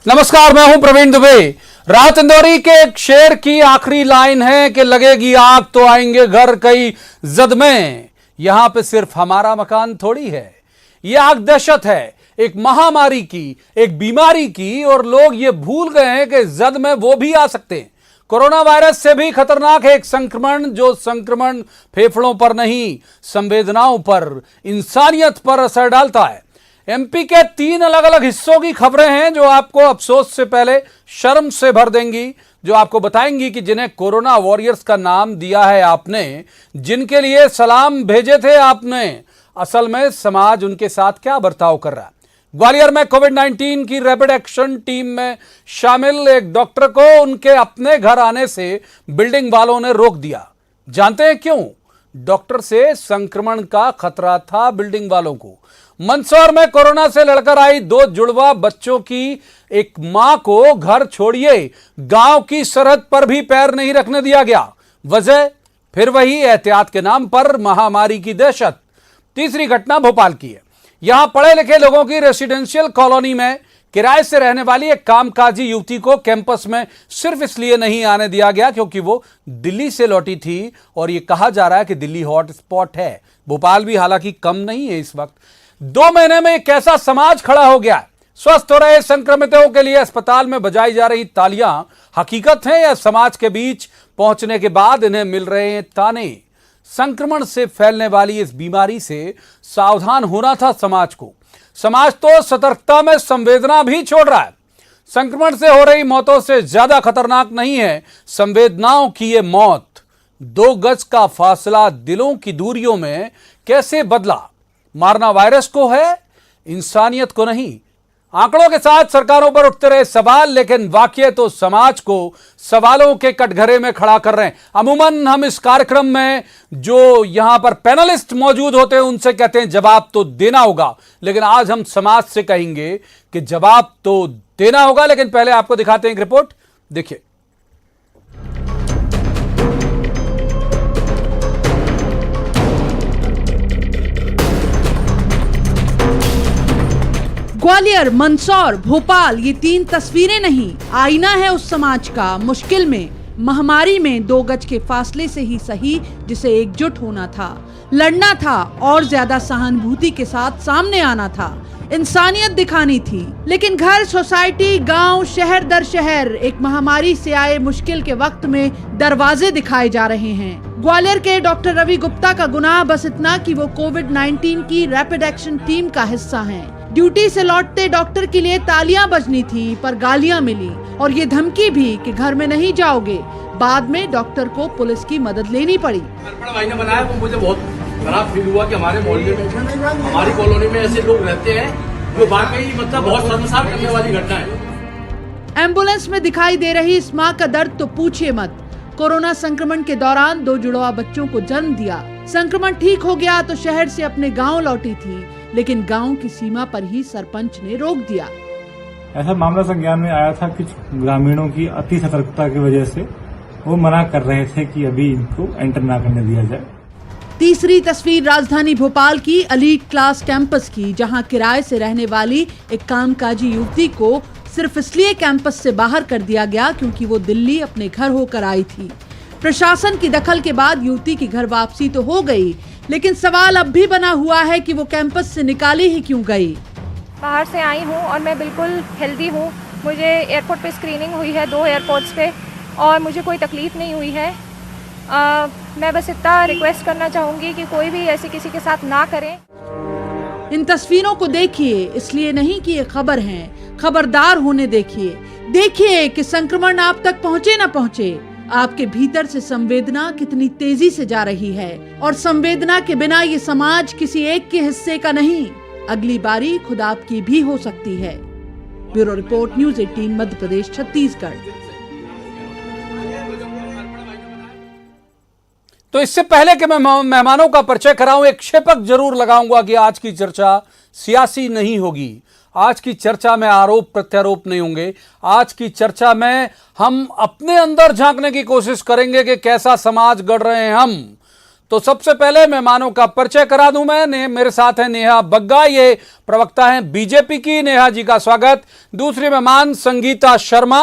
नमस्कार, मैं हूं प्रवीण दुबे। राहत इंदौरी के एक शेर की आखिरी लाइन है कि लगेगी आग तो आएंगे घर कई जद में। यहां पे सिर्फ हमारा मकान थोड़ी है, यह आग दहशत है एक महामारी की, एक बीमारी की, और लोग ये भूल गए हैं कि जद में वो भी आ सकते हैं। कोरोना वायरस से भी खतरनाक है एक संक्रमण, जो संक्रमण फेफड़ों पर नहीं, संवेदनाओं पर, इंसानियत पर असर डालता है। एमपी के 3 अलग अलग हिस्सों की खबरें हैं जो आपको अफसोस से पहले शर्म से भर देंगी, जो आपको बताएंगी कि जिन्हें कोरोना वॉरियर्स का नाम दिया है आपने, जिनके लिए सलाम भेजे थे आपने, असल में समाज उनके साथ क्या बर्ताव कर रहा है। ग्वालियर में कोविड-19 की रैपिड एक्शन टीम में शामिल एक डॉक्टर को उनके अपने घर आने से बिल्डिंग वालों ने रोक दिया। जानते हैं क्यों? डॉक्टर से संक्रमण का खतरा था बिल्डिंग वालों को। मंदसौर में कोरोना से लड़कर आई 2 जुड़वा बच्चों की एक मां को घर छोड़िए गांव की सरहद पर भी पैर नहीं रखने दिया गया। वजह फिर वही एहतियात के नाम पर महामारी की दहशत। तीसरी घटना भोपाल की है। यहां पढ़े लिखे लोगों की रेसिडेंशियल कॉलोनी में किराए से रहने वाली एक कामकाजी युवती को कैंपस में सिर्फ इसलिए नहीं आने दिया गया क्योंकि वो दिल्ली से लौटी थी, और यह कहा जा रहा है कि दिल्ली हॉट स्पॉट है। भोपाल भी हालांकि कम नहीं है इस वक्त। 2 महीने में एक कैसा समाज खड़ा हो गया है। स्वस्थ हो रहे संक्रमितों के लिए अस्पताल में बजाई जा रही तालियां हकीकत है या समाज के बीच पहुंचने के बाद इन्हें मिल रहे हैं ताने? संक्रमण से फैलने वाली इस बीमारी से सावधान होना था समाज को। समाज तो सतर्कता में संवेदना भी छोड़ रहा है। संक्रमण से हो रही मौतों से ज्यादा खतरनाक नहीं है संवेदनाओं की ये मौत। 2 गज का फासला दिलों की दूरियों में कैसे बदला? मारना वायरस को है, इंसानियत को नहीं। आंकड़ों के साथ सरकारों पर उठते रहे सवाल, लेकिन वाकई तो समाज को सवालों के कटघरे में खड़ा कर रहे हैं। अमूमन हम इस कार्यक्रम में जो यहां पर पैनलिस्ट मौजूद होते हैं उनसे कहते हैं जवाब तो देना होगा, लेकिन आज हम समाज से कहेंगे कि जवाब तो देना होगा। लेकिन पहले आपको दिखाते हैं एक रिपोर्ट, देखिए। ग्वालियर, मंदसौर, भोपाल, ये 3 तस्वीरें नहीं, आईना है उस समाज का मुश्किल में, महामारी में 2 गज के फासले से ही सही जिसे एकजुट होना था, लड़ना था और ज्यादा सहानुभूति के साथ सामने आना था, इंसानियत दिखानी थी। लेकिन घर, सोसाइटी, गांव, शहर दर शहर एक महामारी से आए मुश्किल के वक्त में दरवाजे दिखाए जा रहे हैं। ग्वालियर के डॉक्टर रवि गुप्ता का गुनाह बस इतना कि वो कोविड-19 की रैपिड एक्शन टीम का हिस्सा हैं। ड्यूटी से लौटते डॉक्टर के लिए तालियां बजनी थी, पर गालियां मिली और ये धमकी भी कि घर में नहीं जाओगे। बाद में डॉक्टर को पुलिस की मदद लेनी पड़ी। भाई ने बनाया वो मुझे बहुत खराब फील हुआ कि हमारे मोहल्ले में, हमारी कॉलोनी में ऐसे लोग रहते हैं जो वाकई मतलब बहुत शर्मसार करने वाली घटना है। एम्बुलेंस में दिखाई दे रही इस माँ का दर्द तो पूछिए मत। कोरोना संक्रमण के दौरान 2 जुड़वा बच्चों को जन्म दिया। संक्रमण ठीक हो गया तो शहर से अपने गाँव लौटी थी, लेकिन गांव की सीमा पर ही सरपंच ने रोक दिया। ऐसा मामला संज्ञान में आया था कि ग्रामीणों की अति सतर्कता की वजह से वो मना कर रहे थे कि अभी इनको एंटर ना करने दिया जाए। तीसरी तस्वीर राजधानी भोपाल की एलीट क्लास कैंपस की, जहां किराए से रहने वाली एक कामकाजी युवती को सिर्फ इसलिए कैंपस से बाहर कर दिया गया क्योंकि वो दिल्ली अपने घर होकर आई थी। प्रशासन की दखल के बाद युवती की घर वापसी तो हो गई, लेकिन सवाल अब भी बना हुआ है कि वो कैंपस से निकाली ही क्यों गई। बाहर से आई हूँ और मैं बिल्कुल हेल्दी हूँ। मुझे एयरपोर्ट पे स्क्रीनिंग हुई है 2 एयरपोर्ट्स पे, और मुझे कोई तकलीफ़ नहीं हुई है। मैं बस इतना रिक्वेस्ट करना चाहूँगी कि कोई भी ऐसे किसी के साथ ना करें। इन तस्वीरों को देखिए, इसलिए नहीं कि ये खबर है, खबरदार होने देखिए कि संक्रमण आप तक पहुँचे न पहुँचे। आपके भीतर से संवेदना कितनी तेजी से जा रही है, और संवेदना के बिना ये समाज किसी एक के हिस्से का नहीं। अगली बारी खुद आपकी भी हो सकती है। Bureau report, news 18, Madhya Pradesh, Chhattisgarh. तो इससे पहले कि मैं मेहमानों का परिचय कराऊं, एक शेपक जरूर लगाऊंगा कि आज की चर्चा सियासी नहीं होगी। आज की चर्चा में आरोप प्रत्यारोप नहीं होंगे। आज की चर्चा में हम अपने अंदर झांकने की कोशिश करेंगे कि कैसा समाज गढ़ रहे हैं हम। तो सबसे पहले मेहमानों का परिचय करा दूं मैं। मेरे साथ है नेहा बग्गा, ये प्रवक्ता हैं बीजेपी की। नेहा जी का स्वागत। दूसरी मेहमान संगीता शर्मा,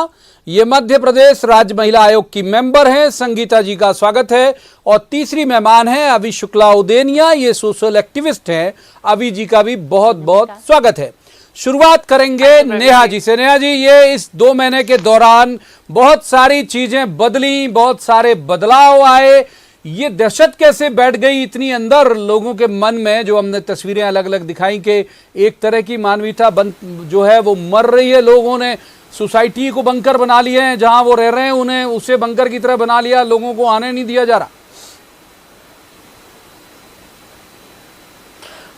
ये मध्य प्रदेश राज्य महिला आयोग की मेंबर हैं। संगीता जी का स्वागत है। और तीसरी मेहमान है अवि शुक्ला उदेनिया, ये सोशल एक्टिविस्ट हैं। अवि जी का भी बहुत बहुत स्वागत है। शुरुआत करेंगे नेहा जी से। नेहा जी, ये इस 2 महीने के दौरान बहुत सारी चीजें बदली, बहुत सारे बदलाव आए। ये दहशत कैसे बैठ गई इतनी अंदर लोगों के मन में, जो हमने तस्वीरें अलग अलग दिखाई कि एक तरह की मानवीयता जो है वो मर रही है। लोगों ने सोसाइटी को बंकर बना लिए हैं, जहां वो रह रहे हैं उन्हें उसे बंकर की तरह बना लिया, लोगों को आने नहीं दिया जा रहा।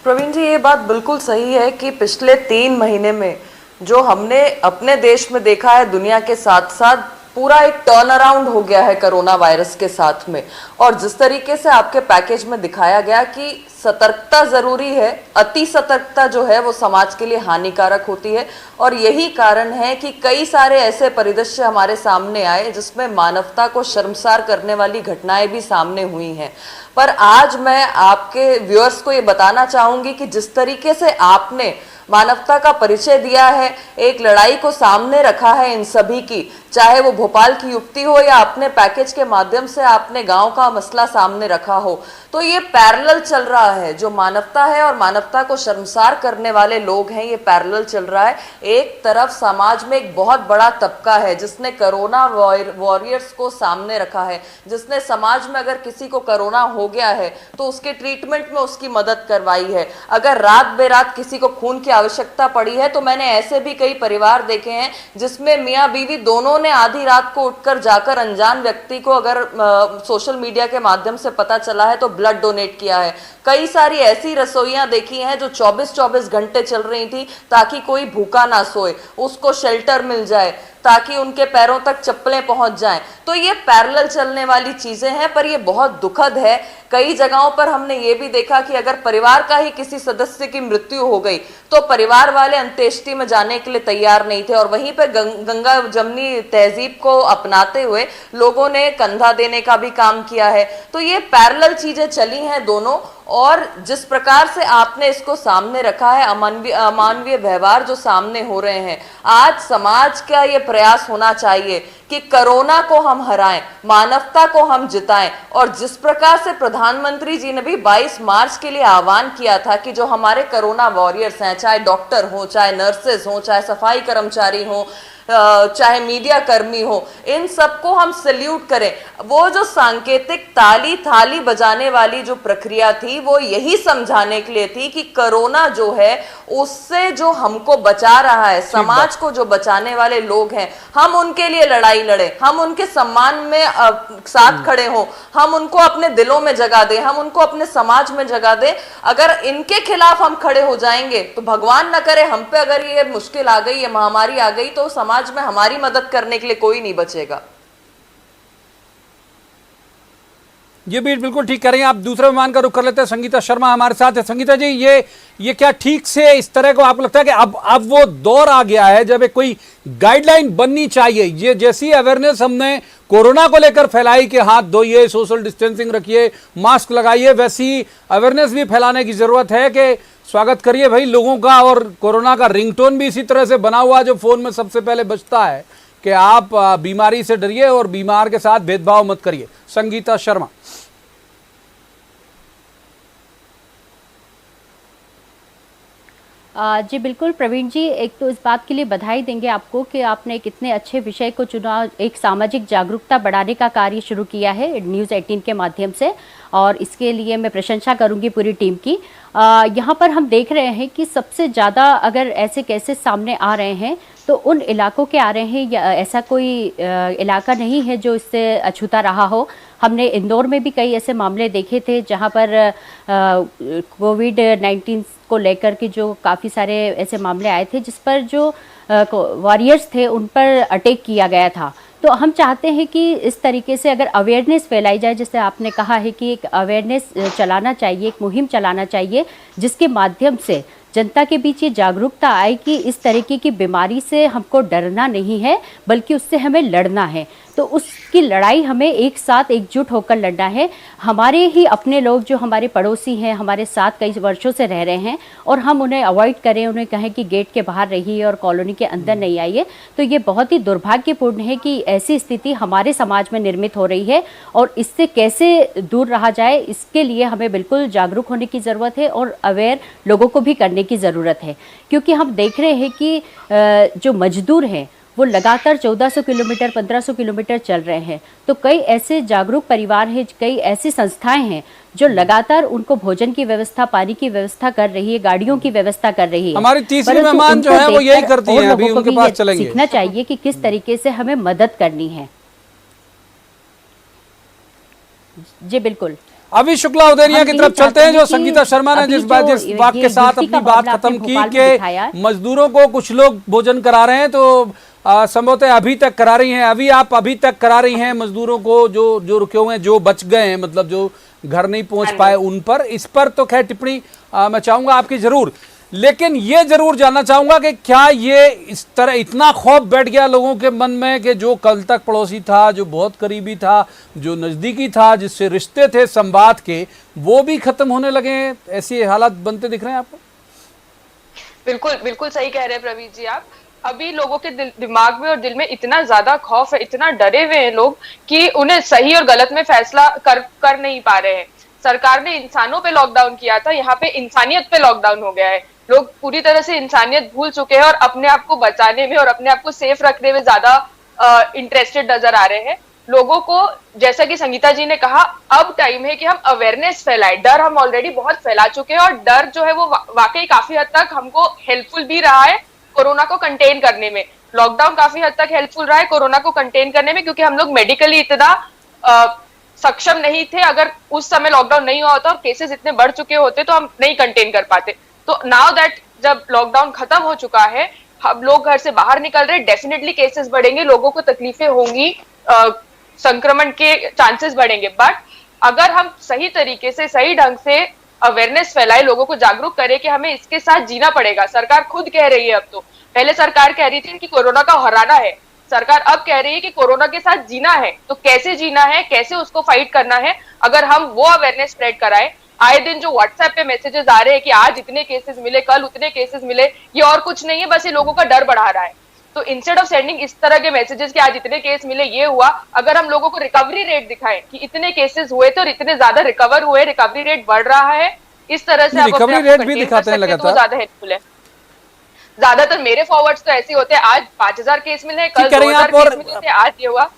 प्रवीण जी, ये बात बिल्कुल सही है कि पिछले 3 महीने में जो हमने अपने देश में देखा है, दुनिया के साथ साथ पूरा एक टर्न अराउंड हो गया है कोरोना वायरस के साथ में। और जिस तरीके से आपके पैकेज में दिखाया गया कि सतर्कता जरूरी है, अति सतर्कता जो है वो समाज के लिए हानिकारक होती है। और यही कारण है कि कई सारे ऐसे परिदृश्य हमारे सामने आए जिसमें मानवता को शर्मसार करने वाली घटनाएं भी सामने हुई हैं। पर आज मैं आपके व्यूअर्स को ये बताना चाहूंगी कि जिस तरीके से आपने मानवता का परिचय दिया है, एक लड़ाई को सामने रखा है इन सभी की, चाहे वो भोपाल की युवती हो या अपने पैकेज के माध्यम से आपने गांव का मसला सामने रखा हो, तो ये पैरेलल चल रहा है। जो मानवता है और मानवता को शर्मसार करने वाले लोग हैं, ये पैरेलल चल रहा है। एक तरफ समाज में एक बहुत बड़ा तबका है जिसने कोरोना वॉरियर्स को सामने रखा है, जिसने समाज में अगर किसी को कोरोना हो गया है तो उसके ट्रीटमेंट में उसकी मदद करवाई है। अगर रात बेरात किसी को खून की आवश्यकता पड़ी है तो मैंने ऐसे भी कई परिवार देखे हैं जिसमें मियां बीवी दोनों ने आधी रात को उठकर जाकर अनजान व्यक्ति को अगर सोशल मीडिया के माध्यम से पता चला है तो ब्लड डोनेट किया है। कई सारी ऐसी रसोइयां देखी हैं जो 24-24 घंटे चल रही थी ताकि कोई भूखा ना सोए, उसको शेल्टर मिल जाए, ताकि उनके पैरों तक चप्पलें पहुंच जाएं। तो ये पैरेलल चलने वाली चीजें हैं, पर ये बहुत दुखद है। कई जगहों पर हमने ये भी देखा कि अगर परिवार का ही किसी सदस्य की मृत्यु हो गई तो परिवार वाले अंत्येष्टि में जाने के लिए तैयार नहीं थे, और वहीं पर गंगा जमनी तहजीब को अपनाते हुए लोगों ने कंधा देने का भी काम किया है। तो ये पैरेलल चीजें चली हैं दोनों। और जिस प्रकार से आपने इसको सामने रखा है, अमानवीय व्यवहार जो सामने हो रहे हैं, आज समाज का ये प्रयास होना चाहिए कि कोरोना को हम हराएं, मानवता को हम जिताएं। और जिस प्रकार से प्रधानमंत्री जी ने भी 22 मार्च के लिए आह्वान किया था कि जो हमारे कोरोना वॉरियर्स हैं, चाहे डॉक्टर हो, चाहे नर्सेज हो, चाहे सफाई कर्मचारी हो, चाहे मीडिया कर्मी हो, इन सबको हम सल्यूट करें। वो जो सांकेतिक ताली थाली बजाने वाली जो प्रक्रिया थी वो यही समझाने के लिए थी कि कोरोना जो है उससे जो हमको बचा रहा है, समाज को जो बचाने वाले लोग हैं, हम उनके लिए लड़ाई लड़े, हम उनके सम्मान में साथ खड़े हों, हम उनको अपने दिलों में जगह दें, हम उनको अपने समाज में जगह दें। अगर इनके खिलाफ हम खड़े हो जाएंगे तो भगवान न करे हम पे अगर ये मुश्किल आ गई, ये महामारी आ गई, तो समाज में हमारी मदद करने के लिए कोई नहीं बचेगा। ये भी बिल्कुल ठीक करेंगे। आप दूसरे विमान का रुख कर लेते हैं। संगीता शर्मा हमारे साथ है। संगीता जी, ये क्या ठीक से इस तरह को आपको लगता है कि अब वो दौर आ गया है जब एक कोई गाइडलाइन बननी चाहिए? ये जैसी अवेयरनेस हमने कोरोना को लेकर फैलाई कि हाथ धोइए, सोशल डिस्टेंसिंग रखिए, मास्क लगाइए, वैसी अवेयरनेस भी फैलाने की जरूरत है कि स्वागत करिए भाई लोगों का। और कोरोना का रिंगटोन भी इसी तरह से बना हुआ जो फोन में सबसे पहले बजता है कि आप बीमारी से डरिए और बीमार के साथ भेदभाव मत करिए। संगीता शर्मा। जी बिल्कुल प्रवीण जी, एक तो इस बात के लिए बधाई देंगे आपको कि आपने कितने अच्छे विषय को चुना, एक सामाजिक जागरूकता बढ़ाने का कार्य शुरू किया है न्यूज़ 18 के माध्यम से, और इसके लिए मैं प्रशंसा करूंगी पूरी टीम की। यहाँ पर हम देख रहे हैं कि सबसे ज़्यादा अगर ऐसे केसेस सामने आ रहे हैं तो उन इलाकों के आ रहे हैं, या ऐसा कोई इलाका नहीं है जो इससे अछूता रहा हो। हमने इंदौर में भी कई ऐसे मामले देखे थे जहाँ पर कोविड-19 को लेकर के जो काफ़ी सारे ऐसे मामले आए थे जिस पर जो वॉरियर्स थे उन पर अटैक किया गया था। तो हम चाहते हैं कि इस तरीके से अगर अवेयरनेस फैलाई जाए, जैसे आपने कहा है कि एक अवेयरनेस चलाना चाहिए, एक मुहिम चलाना चाहिए जिसके माध्यम से जनता के बीच ये जागरूकता आए कि इस तरीके की बीमारी से हमको डरना नहीं है बल्कि उससे हमें लड़ना है। तो उसकी लड़ाई हमें एक साथ एकजुट होकर लड़ना है। हमारे ही अपने लोग जो हमारे पड़ोसी हैं, हमारे साथ कई वर्षों से रह रहे हैं, और हम उन्हें अवॉइड करें, उन्हें कहें कि गेट के बाहर रहिए और कॉलोनी के अंदर नहीं आइए, तो ये बहुत ही दुर्भाग्यपूर्ण है कि ऐसी स्थिति हमारे समाज में निर्मित हो रही है। और इससे कैसे दूर रहा जाए, इसके लिए हमें बिल्कुल जागरूक होने की ज़रूरत है और अवेयर लोगों को भी करने की ज़रूरत है। क्योंकि हम देख रहे हैं कि जो मजदूर हैं वो लगातार 1400 किलोमीटर 1500 किलोमीटर चल रहे हैं। तो कई ऐसे जागरूक परिवार हैं, कई ऐसी संस्थाएं हैं जो लगातार उनको भोजन की व्यवस्था, पानी की व्यवस्था कर रही है, गाड़ियों की व्यवस्था कर रही है। हमारी तीसरी परंतु मेहमान जो उनको है वो यही देखकर करती और हैं, अभी लोगों को उनके भी पास ये चलेंगे। सीखना चाहिए कि किस तरीके से हमें मदद करनी है। जी बिल्कुल। अभी शुक्ला उदेरिया की तरफ चलते हैं, जो संगीता शर्मा ने जिस बात के साथ अपनी बात खत्म की कि मजदूरों को कुछ लोग भोजन करा रहे हैं, तो संभवतः अभी तक करा रही हैं, अभी तक करा रही हैं मजदूरों को जो रुके हुए हैं, जो बच गए हैं, मतलब जो घर नहीं पहुंच पाए उन पर। इस पर तो खैर टिप्पणी मैं चाहूंगा आपकी जरूर, लेकिन ये जरूर जानना चाहूंगा कि क्या ये इस तरह इतना खौफ बैठ गया लोगों के मन में कि जो कल तक पड़ोसी था, जो बहुत करीबी था, जो नजदीकी था, जिससे रिश्ते थे संवाद के, वो भी खत्म होने लगे हैं? ऐसे हालात बनते दिख रहे हैं आपको? बिल्कुल बिल्कुल सही कह रहे हैं प्रवीण जी आप। अभी लोगों के दिमाग में और दिल में इतना ज्यादा खौफ है, इतना डरे हुए हैं लोग कि उन्हें सही और गलत में फैसला कर नहीं पा रहे हैं। सरकार ने इंसानों पे लॉकडाउन किया था, यहाँ पे इंसानियत पे लॉकडाउन हो गया है। लोग पूरी तरह से इंसानियत भूल चुके हैं और अपने आप को बचाने में और अपने आप को सेफ रखने में ज्यादा इंटरेस्टेड नजर आ रहे हैं। लोगों को, जैसा कि संगीता जी ने कहा, अब टाइम है कि हम अवेयरनेस फैलाएं। डर हम ऑलरेडी बहुत फैला चुके हैं और डर जो है वो वाकई काफी हद तक हमको हेल्पफुल भी रहा है कोरोना को कंटेन करने में। लॉकडाउन काफी हद तक हेल्पफुल रहा है कोरोना को कंटेन करने में, क्योंकि हम लोग मेडिकली इतना सक्षम नहीं थे। अगर उस समय लॉकडाउन नहीं हुआ होता और केसेस इतने बढ़ चुके होते तो हम नहीं कंटेन कर पाते। तो नाउ दैट जब लॉकडाउन खत्म हो चुका है, हम लोग घर से बाहर निकल रहे, डेफिनेटली केसेस बढ़ेंगे, लोगों को तकलीफें होंगी, संक्रमण के चांसेस बढ़ेंगे। बट अगर हम सही तरीके से, सही ढंग से अवेयरनेस फैलाए, लोगों को जागरूक करें कि हमें इसके साथ जीना पड़ेगा। सरकार खुद कह रही है अब तो, पहले सरकार कह रही थी कि कोरोना का हराना है, सरकार अब कह रही है कि कोरोना के साथ जीना है। तो कैसे जीना है, कैसे उसको फाइट करना है, अगर हम वो अवेयरनेस स्प्रेड कराएं। आए दिन जो व्हाट्सएप पे मैसेजेस आ रहे हैं कि आज इतने केसेस मिले, कल उतने केसेस मिले, ये और कुछ नहीं है, बस ये लोगों का डर बढ़ा रहा है। तो इंस्टेड ऑफ सेंडिंग इस तरह के मैसेजेस कि आज इतने केस मिले, ये हुआ, अगर हम लोगों को रिकवरी रेट दिखाएं कि इतने केसेस हुए थे और इतने ज्यादा रिकवर हुए, रिकवरी रेट बढ़ रहा है, इस तरह से रिकवरी रेट भी दिखाते हैं लगातार, ज्यादा हेल्पफुल है। ज्यादातर मेरे फॉरवर्ड्स तो ऐसे होते हैं, आज 5000 केस मिले, कल 2000 केस मिले थे, आज ये हुआ।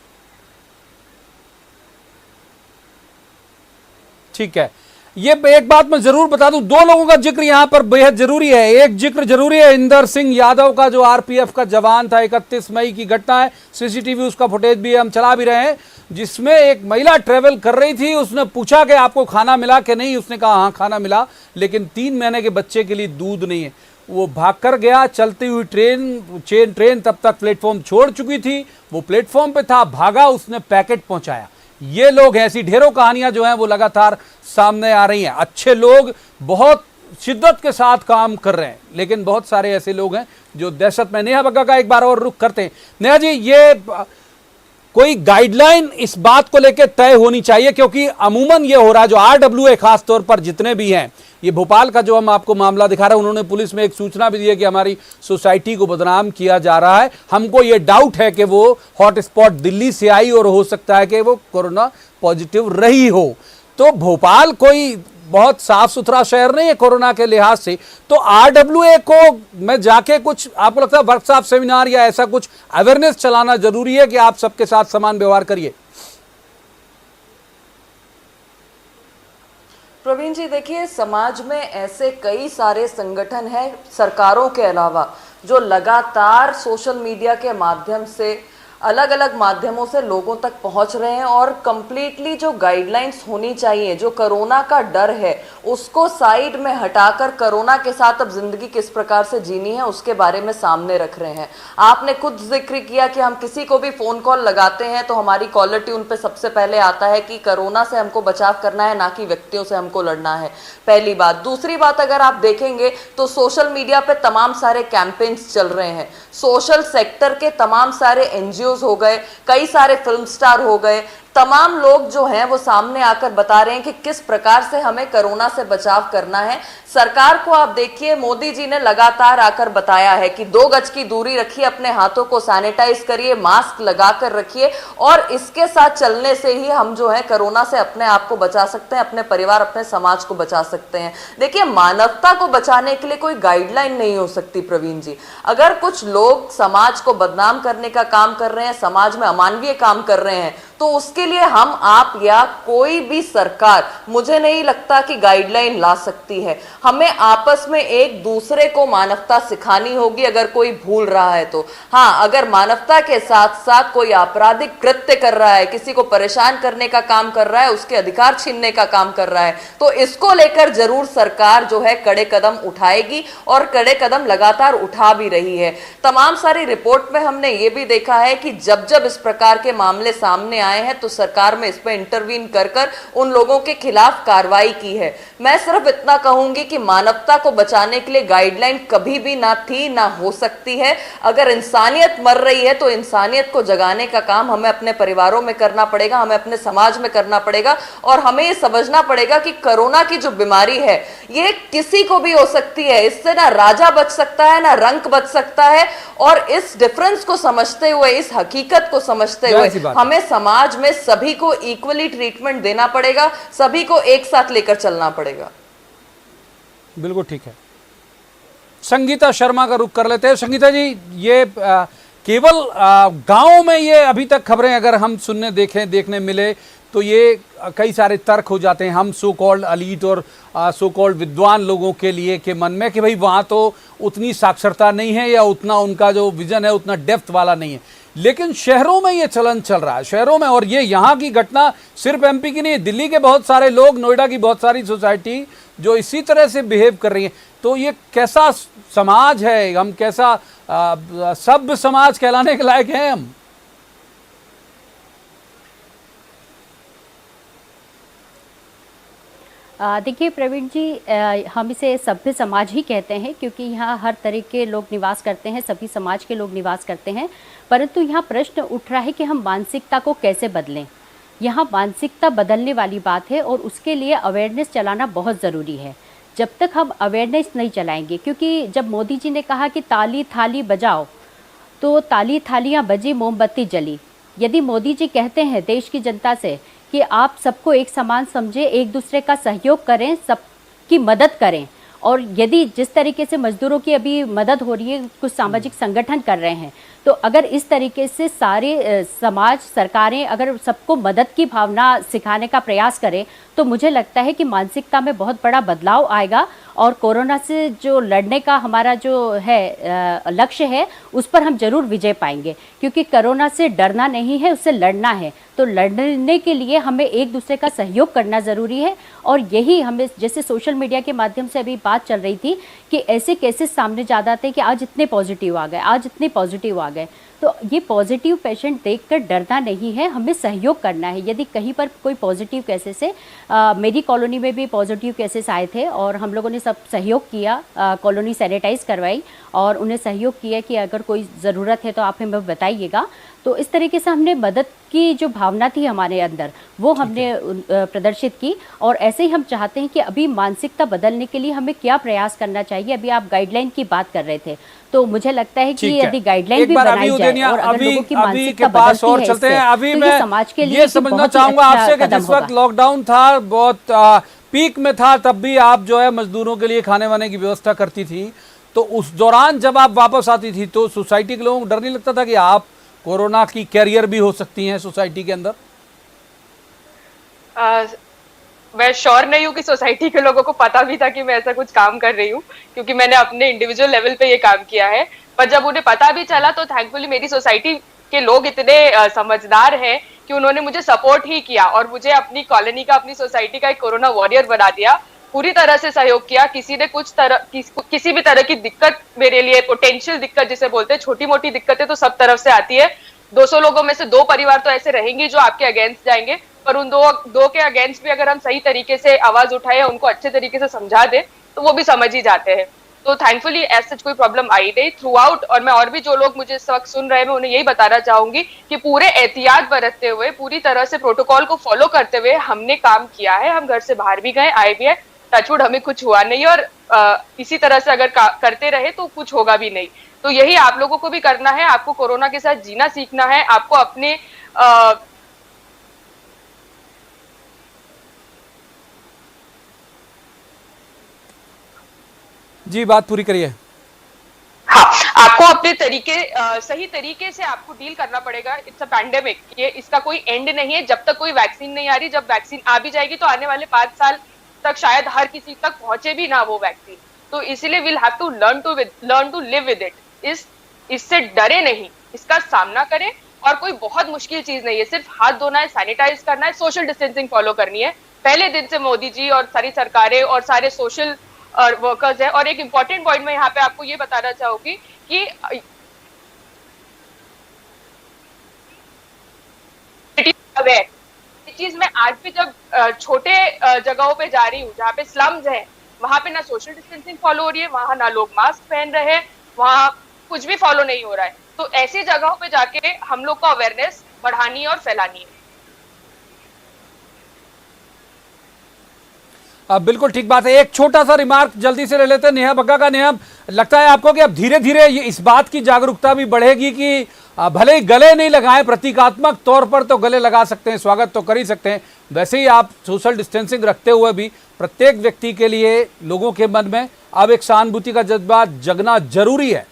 ठीक है, ये एक बात मैं जरूर बता दूं, दो लोगों का जिक्र यहां पर बेहद जरूरी है। एक जिक्र जरूरी है इंदर सिंह यादव का, जो आरपीएफ का जवान था। 31 मई की घटना है, सीसीटीवी उसका फुटेज भी हम चला भी रहे हैं, जिसमें एक महिला ट्रेवल कर रही थी। उसने पूछा कि आपको खाना मिला कि नहीं, उसने कहा हाँ खाना मिला, लेकिन 3 महीने के बच्चे के लिए दूध नहीं है। वो भागकर गया, चलती हुई ट्रेन तब तक प्लेटफॉर्म छोड़ चुकी थी, वो प्लेटफॉर्म पे था, भागा, उसने पैकेट पहुंचाया। ये लोग हैं, ऐसी ढेरों कहानियां जो हैं वो लगातार सामने आ रही हैं। अच्छे लोग बहुत शिद्दत के साथ काम कर रहे हैं, लेकिन बहुत सारे ऐसे लोग हैं जो दहशत में। नेहा बग्गा का एक बार और रुख करते हैं। नेहा जी, ये कोई गाइडलाइन इस बात को लेकर तय होनी चाहिए, क्योंकि अमूमन ये हो रहा है, जो RWA खास तौर पर जितने भी हैं, ये भोपाल का जो हम आपको मामला दिखा रहे हैं, उन्होंने पुलिस में एक सूचना भी दी है कि हमारी सोसाइटी को बदनाम किया जा रहा है, हमको ये डाउट है कि वो हॉटस्पॉट दिल्ली से आई और हो सकता है कि वो कोरोना पॉजिटिव रही हो। तो भोपाल कोई बहुत साफ सुथरा शहर नहीं है कोरोना के लिहाज से, तो RWA को मैं जाके कुछ, आपको लगता है वर्कशॉप, सेमिनार या ऐसा कुछ अवेयरनेस चलाना जरूरी है कि आप सबके साथ समान व्यवहार करिए? प्रवीण जी, देखिए, समाज में ऐसे कई सारे संगठन हैं सरकारों के अलावा, जो लगातार सोशल मीडिया के माध्यम से, अलग अलग माध्यमों से लोगों तक पहुंच रहे हैं और कंप्लीटली जो गाइडलाइंस होनी चाहिए, जो कोरोना का डर है उसको साइड में हटाकर कोरोना के साथ अब जिंदगी किस प्रकार से जीनी है उसके बारे में सामने रख रहे हैं। आपने खुद जिक्र किया कि हम किसी को भी फोन कॉल लगाते हैं तो हमारी कॉलर ट्यून पे सबसे पहले आता है कि कोरोना से हमको बचाव करना है, ना कि व्यक्तियों से हमको लड़ना है। पहली बात। दूसरी बात, अगर आप देखेंगे तो सोशल मीडिया पे तमाम सारे कैंपेन्स चल रहे हैं, सोशल सेक्टर के तमाम सारे NGO वीडियोस हो गए, कई सारे फिल्म स्टार हो गए, तमाम लोग जो हैं वो सामने आकर बता रहे हैं कि किस प्रकार से हमें कोरोना से बचाव करना है। सरकार को आप देखिए, मोदी जी ने लगातार आकर बताया है कि 2 गज की दूरी रखिए, अपने हाथों को सैनिटाइज करिए, मास्क लगाकर रखिए, और इसके साथ चलने से ही हम जो है कोरोना से अपने आप को बचा सकते हैं, अपने परिवार, अपने समाज को बचा सकते हैं। देखिए, मानवता को बचाने के लिए कोई गाइडलाइन नहीं हो सकती प्रवीण जी। अगर कुछ लोग समाज को बदनाम करने का काम कर रहे हैं, समाज में अमानवीय काम कर रहे हैं, तो उसके लिए हम, आप या कोई भी सरकार, मुझे नहीं लगता कि गाइडलाइन ला सकती है। हमें आपस में एक दूसरे को मानवता सिखानी होगी अगर कोई भूल रहा है तो। हाँ, अगर मानवता के साथ साथ कोई आपराधिक कृत्य कर रहा है, किसी को परेशान करने का काम कर रहा है, उसके अधिकार छीनने का काम कर रहा है, तो इसको लेकर जरूर सरकार जो है कड़े कदम उठाएगी, और कड़े कदम लगातार उठा भी रही है। तमाम सारी रिपोर्ट में हमने ये भी देखा है कि जब जब इस प्रकार के मामले सामने आए हैं तो सरकार में इस पर इंटरवीन कर उन लोगों के खिलाफ कार्रवाई की है। मैं सिर्फ इतना कहूंगी कि मानवता को बचाने के लिए गाइडलाइन कभी भी ना थी, ना हो सकती है। अगर इंसानियत मर रही है तो इंसानियत को जगाने का काम हमें अपने परिवारों में करना पड़ेगा, हमें अपने समाज में करना पड़ेगा, और हमें ये समझना पड़ेगा कि कोरोना की जो बीमारी है ये किसी को भी हो सकती है। इससे ना राजा बच सकता है, ना रंक बच सकता है, और इस डिफरेंस को समझते हुए, इस हकीकत को समझते हुए हमें समाज में सभी को इक्वली ट्रीटमेंट देना पड़ेगा, सभी को एक साथ लेकर चलना पड़ेगा। बिल्कुल ठीक है। संगीता शर्मा का रुख कर लेते हैं। संगीता जी, ये केवल गांव में ये अभी तक खबरें अगर हम देखने मिले तो ये कई सारे तर्क हो जाते हैं हम सो कॉल्ड एलीट और सो कॉल्ड विद्वान लोगों के लिए के मन में कि भाई वहाँ तो उतनी साक्षरता नहीं है या उतना उनका जो विजन है उतना डेप्थ वाला नहीं है। लेकिन शहरों में ये चलन चल रहा है, शहरों में, और ये यहाँ की घटना सिर्फ एमपी की नहीं, दिल्ली के बहुत सारे लोग, नोएडा की बहुत सारी सोसाइटी जो इसी तरह से बिहेव कर रही है। तो ये कैसा समाज है, हम कैसा सभ्य समाज कहलाने के लायक हैं हम? देखिए प्रवीण जी, हम इसे सभ्य समाज ही कहते हैं क्योंकि यहाँ हर तरह के लोग निवास करते हैं, सभी समाज के लोग निवास करते हैं। परंतु यहाँ प्रश्न उठ रहा है कि हम मानसिकता को कैसे बदलें। यहाँ मानसिकता बदलने वाली बात है और उसके लिए अवेयरनेस चलाना बहुत ज़रूरी है। जब तक हम अवेयरनेस नहीं चलाएंगे, क्योंकि जब मोदी जी ने कहा कि ताली थाली बजाओ, तो ताली थालियाँ बजी, मोमबत्ती जली। यदि मोदी जी कहते हैं देश की जनता से कि आप सबको एक समान समझे, एक दूसरे का सहयोग करें, सबकी मदद करें, और यदि जिस तरीके से मजदूरों की अभी मदद हो रही है, कुछ सामाजिक संगठन कर रहे हैं, तो अगर इस तरीके से सारे समाज, सरकारें अगर सबको मदद की भावना सिखाने का प्रयास करें, तो मुझे लगता है कि मानसिकता में बहुत बड़ा बदलाव आएगा और कोरोना से जो लड़ने का हमारा जो है लक्ष्य है, उस पर हम जरूर विजय पाएंगे। क्योंकि कोरोना से डरना नहीं है, उससे लड़ना है। तो लड़ने के लिए हमें एक दूसरे का सहयोग करना ज़रूरी है। और यही हमें, जैसे सोशल मीडिया के माध्यम से अभी बात चल रही थी कि ऐसे केसेस सामने ज़्यादा आते हैं कि आज इतने पॉजिटिव आ गए, आज इतने पॉजिटिव आ गए। तो ये पॉजिटिव पेशेंट देखकर डरना नहीं है, हमें सहयोग करना है। यदि कहीं पर कोई पॉजिटिव केसेस है, मेरी कॉलोनी में भी पॉजिटिव केसेस आए थे और हम लोगों ने सब सहयोग किया, कॉलोनी सैनिटाइज करवाई और उन्हें सहयोग किया कि अगर कोई ज़रूरत है तो आप हमें बताइएगा। तो इस तरीके से हमने मदद की जो भावना थी हमारे अंदर, वो हमने प्रदर्शित की। और ऐसे ही हम चाहते हैं कि अभी मानसिकता बदलने के लिए हमें क्या प्रयास करना चाहिए। अभी आप गाइडलाइन की बात कर रहे थे, तो मुझे लगता है कि यदि गाइडलाइन भी बनाई जाए और अगर लोगों की मानसिकता बदलती है इससे, अभी तो मैं ये समाज के लिए ये समझना चाहूंगा आपसे कि जिस वक्त लॉकडाउन था, बहुत पीक में था, तब भी आप जो है मजदूरों के लिए खाने वाने की व्यवस्था करती थी। तो उस दौरान जब आप वापस आती थी तो सोसाइटी के लोगों को डर नहीं लगता था कि आप कोरोना की कैरियर भी हो सकती हैं सोसाइटी के अंदर? मैं श्योर नहीं हूँ कि सोसाइटी के लोगों को पता भी था कि मैं ऐसा कुछ काम कर रही हूँ, क्योंकि मैंने अपने इंडिविजुअल लेवल पे ये काम किया है। पर जब उन्हें पता भी चला तो थैंकफुली मेरी सोसाइटी के लोग इतने समझदार हैं कि उन्होंने मुझे सपोर्ट ही किया और मुझे अपनी कॉलोनी का, अपनी सोसाइटी का एक कोरोना वॉरियर बना दिया। पूरी तरह से सहयोग किया। किसी ने किसी भी तरह की दिक्कत, मेरे लिए पोटेंशियल दिक्कत जिसे बोलते हैं, छोटी मोटी दिक्कतें तो सब तरफ से आती है। 200 लोगों में से 2 परिवार तो ऐसे रहेंगे जो आपके अगेंस्ट जाएंगे, पर उन दो के अगेंस्ट भी अगर हम सही तरीके से आवाज उठाए, उनको अच्छे तरीके से समझा दे, तो वो भी समझ ही जाते हैं। तो थैंकफुली ऐसा कोई प्रॉब्लम आई नहीं थ्रू आउट। और मैं और भी जो लोग मुझे इस वक्त सुन रहे हैं मैं उन्हें यही बताना चाहूंगी कि पूरे एहतियात बरतते हुए, पूरी तरह से प्रोटोकॉल को फॉलो करते हुए हमने काम किया है। हम घर से बाहर भी गए, आए भी है, टचवुड हमें कुछ हुआ नहीं, और इसी तरह से अगर करते रहे तो कुछ होगा भी नहीं। तो यही आप लोगों को भी करना है, आपको कोरोना के साथ जीना सीखना है, आपको अपने जी, बात पूरी करिए। हाँ, आपको अपने सही तरीके से आपको डील करना पड़ेगा। इट्स अ पैंडेमिक, ये इसका कोई एंड नहीं है जब तक कोई वैक्सीन नहीं आ रही। जब वैक्सीन आ भी जाएगी तो आने वाले 5 साल तक शायद हर किसी तक पहुंचे भी ना वो वैक्सीन। तो इसीलिए will have to learn to live with it. इससे डरे नहीं, इसका सामना करें। और कोई बहुत मुश्किल चीज नहीं है, सिर्फ हाथ धोना है, सैनिटाइज करना है, सोशल डिस्टेंसिंग फॉलो करनी है। पहले दिन से मोदी जी और सारी सरकारें और सारे सोशल वर्कर्स है। और एक इंपॉर्टेंट पॉइंट मैं यहाँ पे आपको ये बताना चाहूंगी कि ये चीज मैं आज भी जब छोटे जगहों पे जा रही हूँ जहाँ पे स्लम्स है, वहां पे ना सोशल डिस्टेंसिंग फॉलो हो रही है, वहां ना लोग मास्क पहन रहे हैं, वहां कुछ भी फॉलो नहीं हो रहा है। तो ऐसी जगहों पे जाके हम लोग को अवेयरनेस बढ़ानी है और फैलानी है। बिल्कुल ठीक बात है। एक छोटा सा रिमार्क जल्दी से ले लेते हैं नेहा बग्गा का। नेहा, लगता है आपको कि अब धीरे धीरे ये इस बात की जागरूकता भी बढ़ेगी कि भले ही गले नहीं लगाएं, प्रतीकात्मक तौर पर तो गले लगा सकते हैं, स्वागत तो कर ही सकते हैं, वैसे ही आप सोशल डिस्टेंसिंग रखते हुए भी प्रत्येक व्यक्ति के लिए लोगों के मन में अब एक सहानुभूति का जज्बा जगना जरूरी है।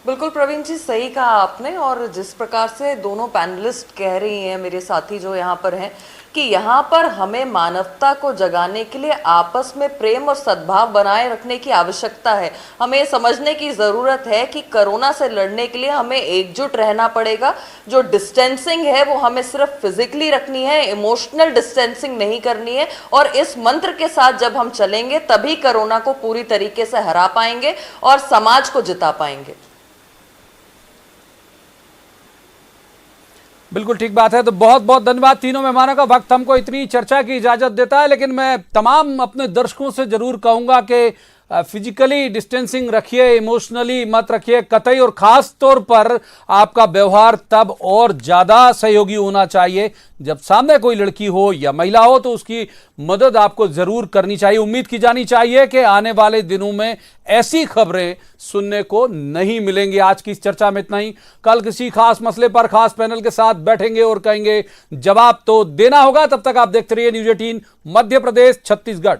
बिल्कुल प्रवीण जी, सही कहा आपने। और जिस प्रकार से दोनों पैनलिस्ट कह रही हैं, मेरे साथी जो यहाँ पर हैं, कि यहाँ पर हमें मानवता को जगाने के लिए आपस में प्रेम और सद्भाव बनाए रखने की आवश्यकता है। हमें समझने की ज़रूरत है कि कोरोना से लड़ने के लिए हमें एकजुट रहना पड़ेगा। जो डिस्टेंसिंग है वो हमें सिर्फ फिजिकली रखनी है, इमोशनल डिस्टेंसिंग नहीं करनी है। और इस मंत्र के साथ जब हम चलेंगे तभी कोरोना को पूरी तरीके से हरा पाएंगे और समाज को जिता पाएंगे। बिल्कुल ठीक बात है। तो बहुत बहुत धन्यवाद तीनों मेहमानों का। वक्त हमको इतनी चर्चा की इजाजत देता है, लेकिन मैं तमाम अपने दर्शकों से जरूर कहूंगा कि फिजिकली डिस्टेंसिंग रखिए, इमोशनली मत रखिए कतई, और खास तौर पर आपका व्यवहार तब और ज्यादा सहयोगी होना चाहिए जब सामने कोई लड़की हो या महिला हो, तो उसकी मदद आपको जरूर करनी चाहिए। उम्मीद की जानी चाहिए कि आने वाले दिनों में ऐसी खबरें सुनने को नहीं मिलेंगी। आज की इस चर्चा में इतना ही। कल किसी खास मसले पर खास पैनल के साथ बैठेंगे और कहेंगे जवाब तो देना होगा। तब तक आप देखते रहिए न्यूज़ 18 मध्य प्रदेश छत्तीसगढ़।